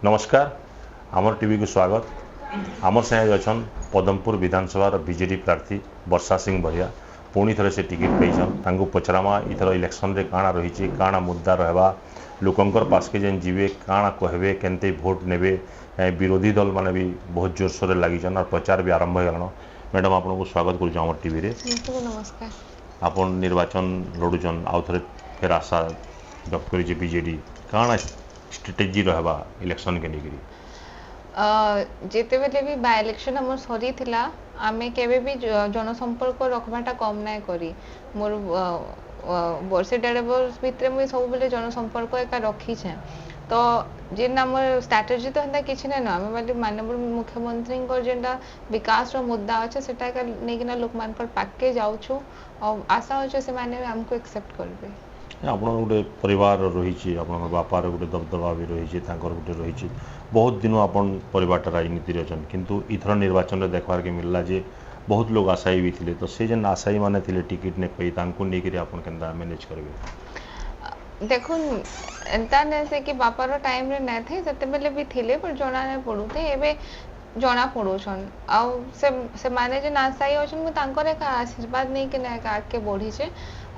नमस्कार आमर टीवी को स्वागत आमर संगे अच्छन पदमपुर विधानसभा बीजेडी प्रार्थी वर्षा सिंह बरिया पुणी थे से टिकेट पाइछन पचरामा इथर इलेक्शन रे काଣା रही काଣା मुद्दा रहबा लोकंकर पास के जेन जीवे काଣା कहबे केनते भोट नेबे विरोधी दल माने भी बहुत जोरसोर लगिछन और प्रचार भी आरंभ हो मैडम आपको स्वागत करूँ आमर टीवी रे नमस्कार आपन निर्वाचन लड़ुचन आउ थे फिर आशा व्यक्त करी बीजेडी काଣା स्ट्रेटेजी रहबा इलेक्शन के निकरी जेते बेले भी बाय इलेक्शन हमर सरी थिला आमे केबे भी जनसंपर्क रखबाटा कम नाय करी मोर वर्षे 1.5 वर्ष भितरे मुई सब बेले जनसंपर्क एका रखी छे तो जेन हमर स्ट्रेटेजी तो हंदा किछ नै न आमे बाली माननीय मुख्यमंत्री को जेंडा विकास रो मुद्दा अछि सेटा का नेकिना लोक मान पर पाके जाउ छु और आशा अछि से माने हमको एक्सेप्ट करबे आप गोटे परिवार रही बापार गोटे दबदबा भी रही गोटे रही बहुत दिन अपन परिवार राजनीति अच्छा किंतु इथर निर्वाचन में देखबार के मिलला जे बहुत लोग आशायी भी थे तो से जेन आशायी माने थे टिकेट ने पाई नहीं आप मैनेज करेंगे देखो एंता ने से कि बापार टाइम रे नै थे सेते बेले भी थिले पर जना नै पडुते एबे जना पडुछन आ से माने जे आशायी अछन मु तांकर एक आशीर्वाद नै के नै का के बढ़ी छे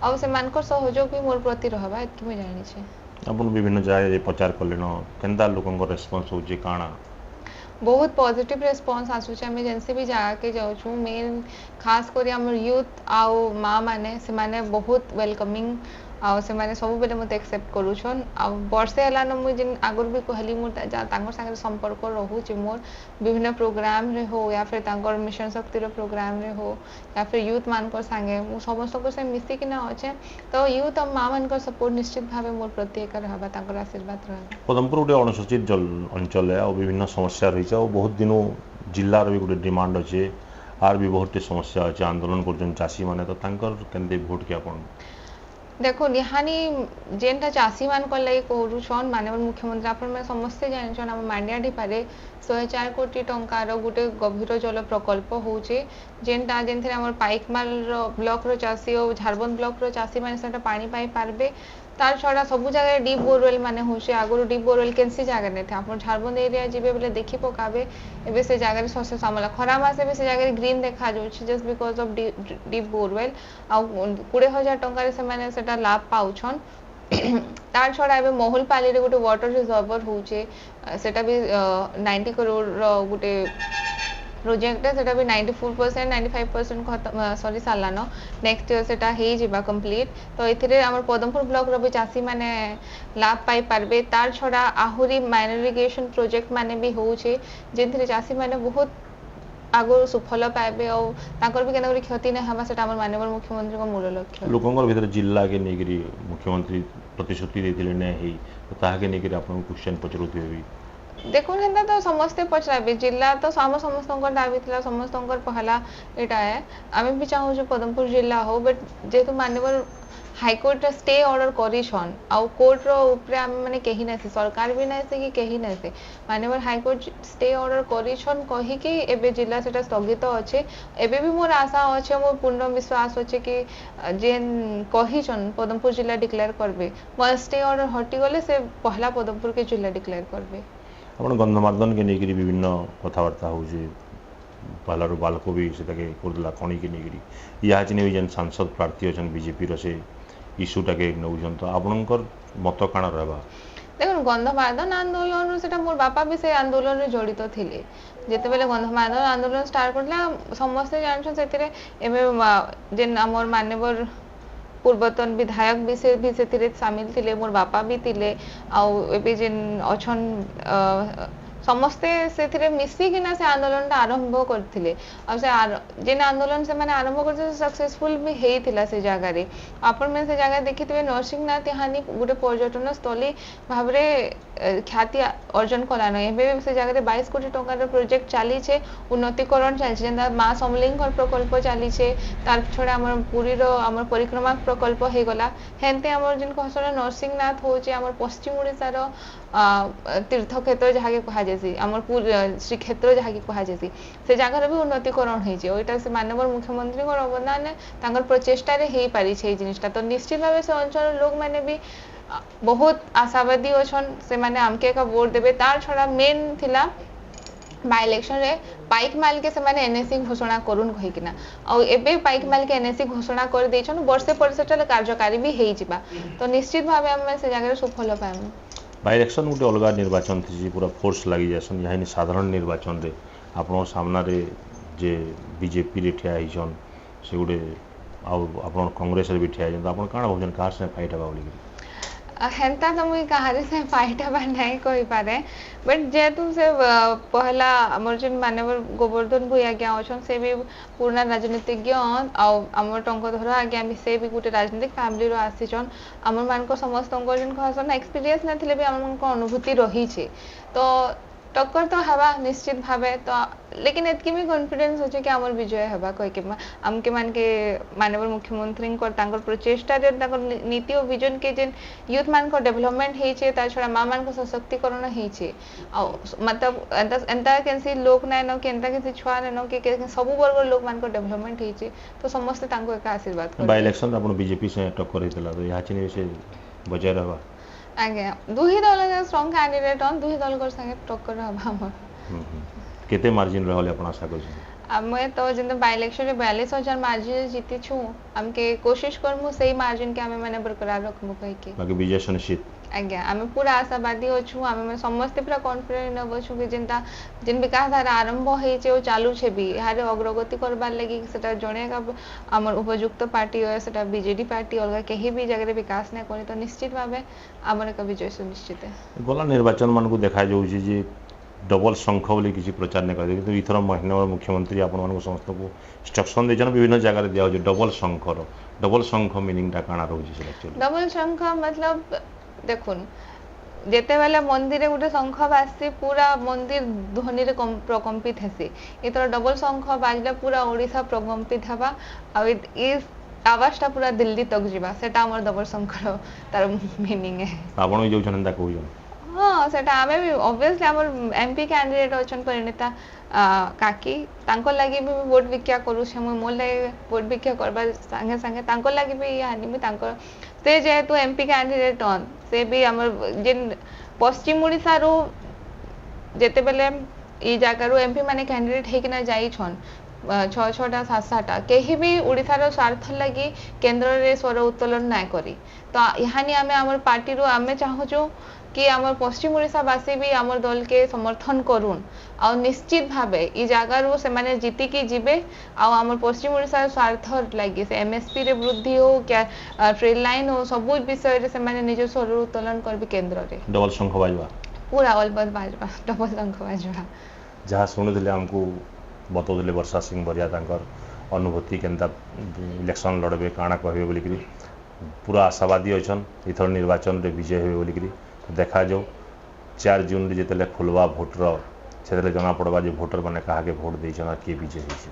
और से मानकर सहयोग भी मोर प्रति रहबा एतकी मैं जानि छे अपन विभिन्न जगह प्रचार करलेन केनता लोकन को रेस्पॉन्स होजे काना बहुत पॉजिटिव रेस्पॉन्स आसु छे हमें जेनसे भी जगह के जाउ छु मेन खास करी हमर यूथ आउ मां माने से माने बहुत वेलकमिंग आ से माने सब बेले मते एक्सेप्ट करू छन आ वर्षे हला न मु जिन आगर भी कहली मु तांगर संगे संपर्क रहू छि मोर विभिन्न प्रोग्राम रे हो या फिर तांगर मिशन शक्ति रो प्रोग्राम रे हो या फिर यूथ मान को संगे मु समस्त को से मिसी कि ना अछि तो यूथ और मां मान को सपोर्ट निश्चित भाबे मोर प्रति एक रहबा तांगर आशीर्वाद रहबा पदमपुर गोटे अनुसूचित अंचल है और विभिन्न समस्या रही है और बहुत दिनों जिल्ला रो भी गोटे डिमांड अछि आर भी बहुत समस्या अछि आंदोलन करजन चासी माने तो तांकर केनते वोट के अपन देखो निहानी जेनटा चासी मान को लई कोरु छन माननीय मुख्यमंत्री आपण में समस्त जानि छन हम मांडिया ढिपारे 104 कोटी टंका रो गुटे गभीर जल प्रकल्प होचे जेनटा जेनथे हमर पाइकमाल रो ब्लॉक रो चासी और झारबंद ब्लॉक रो चासी माने सेटा पानी पाई पारबे तार छड़ा सब जगह डीप बोरवेल माने होचे आगरो डीप बोरवेल केनसी जगह ने थे आपण झारबंद एरिया जिबे बेले देखि पकाबे एबे से जगह रे ससे सामला खरा मासे बे से जगह रे ग्रीन देखा जाउ छी just because of deep borewell आ 20000 टंका रे से माने सेटा लाभ पाउछन तार छड़ा एबे मोहलपाली रे गुटे वाटर रिजर्वर होचे सेटा भी 90 करोड़ रो गुटे प्रोजेक्ट है सेटा भी 94% 95% खत्म सॉरी सालानो नेक्स्ट ईयर सेटा हे जिबा कंप्लीट तो एथिरे हमर पदमपुर ब्लॉक रो भी चासी माने लाभ पाई पारबे तार छड़ा आहुरी माइनर इरिगेशन प्रोजेक्ट माने भी होचे जेंथिरे चासी माने बहुत आगो सुफल पाइबे और ताकर भी केना क्षति नै हमा सेटा हमर माननीय मुख्यमंत्री को मूल लक्ष्य लोकंगर भीतर जिल्ला के नेगरी मुख्यमंत्री प्रतिश्रुति देथिले नै हे तो ताहा के नेगरी आपन क्वेश्चन पचरुथि होबी देखो हेंदा तो समस्ते पचराबे जिला तो समस्त दाबी थिला समस्त पहला एटा है आमे भी चाहू जो पदमपुर जिला हो बट जेतु माननीय हाईकोर्ट स्टे ऑर्डर करिछन आ कोर्ट रो ऊपर आमे माने केही नै से सरकार भी नै से कि केही नै से माननीय हाईकोर्ट स्टे ऑर्डर करिछन कहि कि एबे जिला सेटा स्थगित अछि एबे भी मोर आशा अछि मोर पूर्ण विश्वास अछि कि जेन कहिछन पदमपुर जिला डिक्लेयर करबे मोर स्टे ऑर्डर हटि गले से पहला पदमपुर के जिला डिक्लेयर करबे अपन गंधमार्दन के नेगरी विभिन्न कथबार्ता हो पहला बालको भी से करदेला खणी के नेगरी या भी जेन सांसद प्रार्थी अच्छा बीजेपी से इश्यूटा के नौजन तो आपणकर मत काण रहबा देखो गंधमार्दन आंदोलन से मोर बापा भी से आंदोलन रे जड़ित थिले जेते बेले गंधमार्दन आंदोलन स्टार्ट करला समस्त जानछन सेतिरे एमे जेन हमर मान्यवर पूर्वतन विधायक भी से शामिल थिले मोर बापा भी थिले आ एबे जेन अछन समस्ते से मिसी कि ना से आंदोलन आरंभ करथिले आ से जेन आंदोलन से माने आरंभ करथे सक्सेसफुल भी हेइथिला से जगह रे आपण में से जगह देखितबे नरसिंहनाथ हानि गुटे पर्यटन स्थली भाबरे ख्याति अर्जन कलान एबे से जगह रे 22 कोटी टंका रो प्रोजेक्ट चाली छे उन्नतिकरण चाली छे जेंदा मां समलिंगर प्रकल्प चाली छे तार छोडा हमर पुरी रो हमर परिक्रमा प्रकल्प हे गला हेनते हमर जिन कहसला नरसिंहनाथ होचे हमर पश्चिम ओडिसा रो तीर्थ क्षेत्र जहाँ के कहा जैसी आमर श्री क्षेत्र जहाँ की कहा जैसी से जगह भी उन्नतिकरण होइजे ओइटा से माननीय मुख्यमंत्री को अवदान तांकर प्रचेष्टा रे हेई पारि छै जिनिसटा तो निश्चित भाव से अंचल लोक माने भी बहुत आशावादी अछन से माने हमके का वोट देबे तार छड़ा मेन थिला बाय इलेक्शन रे पाइक माल के से एनएससी घोषणा करून् कहिकिना आ एबे पाइक माल के एनएससी घोषणा कर दैछन वर्षे पर सेटा कार्यकारी भी हेइ जिबा तो निश्चित भाबे हम से जगह सफल पाएम बाय इलेक्शन गोटे अलग निर्वाचन थी पूरा फोर्स लगी जासन यहाँ साधारण निर्वाचन रे आपण सामना रे जे बीजेपी रे ठिया हिजन से गोटे आपण कांग्रेस रे भी ठिया हिजन आपण काना भोजन कार से फाइट हवा बोली हेन्ता तो मुई कहारी से फाइट हवा नहीं कहि पारे बट जेतु से पहला हमर जन मानव गोवर्धन भूया आज्ञा अछन से भी पुराना राजनीतिज्ञ आ हमर टंकधर आज्ञा भी से भी गोटे राजनीतिक फैमिली रो आसीचन हमर मान को समस्त जन कहसन एक्सपीरियंस नथिले भी हमर मान को अनुभूति रही छे तो टक्कर तो हवा निश्चित भावे तो लेकिन एतकी भी कॉन्फिडेंस होचे कि हमर विजय हवा कहि के हमके मान के माननीय मुख्यमंत्री को तांकर प्रचेष्टा रे तांकर नीति और विजन के जेन यूथ मान को डेवलपमेंट हेइ छे ता छडा मां मान को सशक्तिकरण हेइ छे आ मतलब एंता केनसी लोक नाय न के एंता केनसी छुआ न के सब वर्ग लोक मान को डेवलपमेंट हेइ छे तो समस्त तांको एक आशीर्वाद कर बाय इलेक्शन आपण बीजेपी से टक्कर हेतला तो यहाँ चिनी से बजाय रहबा आज्ञा दुही दल स्ट्रांग कैंडिडेट ऑन दुही दल कर संगे टक्कर हबा हमर केते मार्जिन रहले आपण आशा करछ हमें तो जिन बाय इलेक्शन रे 42,000 मार्जिन जीती छु हमके कोशिश करमु सही मार्जिन के हमें माने बरकरार रखमु कहि के बाकी विजय सुनिश्चित आज्ञा हमें पूरा आशावादी अछु हमें समस्त पूरा कॉन्फिडेंट अछु कि जिनता जिन विकास धारा आरंभ हेइ छे ओ चालू छे भी हारे अग्रगति करबार लागि सेटा जणेगा हमर उपयुक्त पार्टी होय सेटा बीजेडी पार्टी अलगा केही भी जगह विकास नै करे तो निश्चित भाबे हमर का विजय सुनिश्चित है गला निर्वाचन मान को देखा जाउ जे डबल संख बोली किसी प्रचार नहीं कर तो इथर महीना मुख्यमंत्री आपण मान समस्त को इंस्ट्रक्शन देजन विभिन्न जगह रे दिया डबल संख मीनिंग टा काना रहउछि से एक्चुअली डबल संख मतलब देखुन जेते बेले मंदिर रे गुटे शंख बाजसी पूरा मंदिर ध्वनि रे प्रकंपित हेसी इतर डबल शंख बाजले पूरा ओडिसा प्रकंपित हबा आ इस आवाजटा पूरा दिल्ली तक जीवा सेटा हमर डबल शंख तार मीनिंग है आपण भी जोछन ता कहउछन हाँ सेटा हमें भी ऑब्वियसली हमर एमपी कैंडिडेट अछन परिणीता काकी तांको लागि भी वोट भिक्षा करू छे मोर लागि वोट भिक्षा करबा संगे संगे तांको लागि भी हानि भी तांको से जेहेतु एमपी कैंडिडेट ऑन से भी हमर जिन पश्चिम ओडिसा रो जेते बेले ई जागा रो एमपी माने कैंडिडेट हे कि ना जाई छन 6-6टा 7-7टा केही भी ओडिसा रो स्वार्थ लागि केंद्र रे स्वर उत्तोलन नाय करी तो यहानी हमें हमर पार्टी रो हमें चाहू जो कि हमर पश्चिम ओडिसा वासी भी हमर दल के समर्थन करून् आ निश्चित भाबे ई जागा रो से माने जीती की जिबे आ हमर पश्चिम ओडिसा स्वार्थ लागि से एमएसपी रे वृद्धि हो क्या ट्रेन लाइन हो सब विषय रे से माने निज स्वर उत्तोलन करबी केंद्र रे डबल शंख बाजवा पूरा अलबत बाजवा डबल शंख बाजवा जहाँ शुणुले हमको बतौले वर्षा सिंह बरिया तांकर अनुभूति केनता इलेक्शन लड़बे काना कहबे बोलिकरी पूरा आशावादी अछन इथर निर्वाचन रे विजय होबे बोलिकरी देखा जाओ 4 जून जिते खुलवा भोटर से जना पड़वा जो भोटर मैंने कहा के भोट देछन किए विजय होइछे।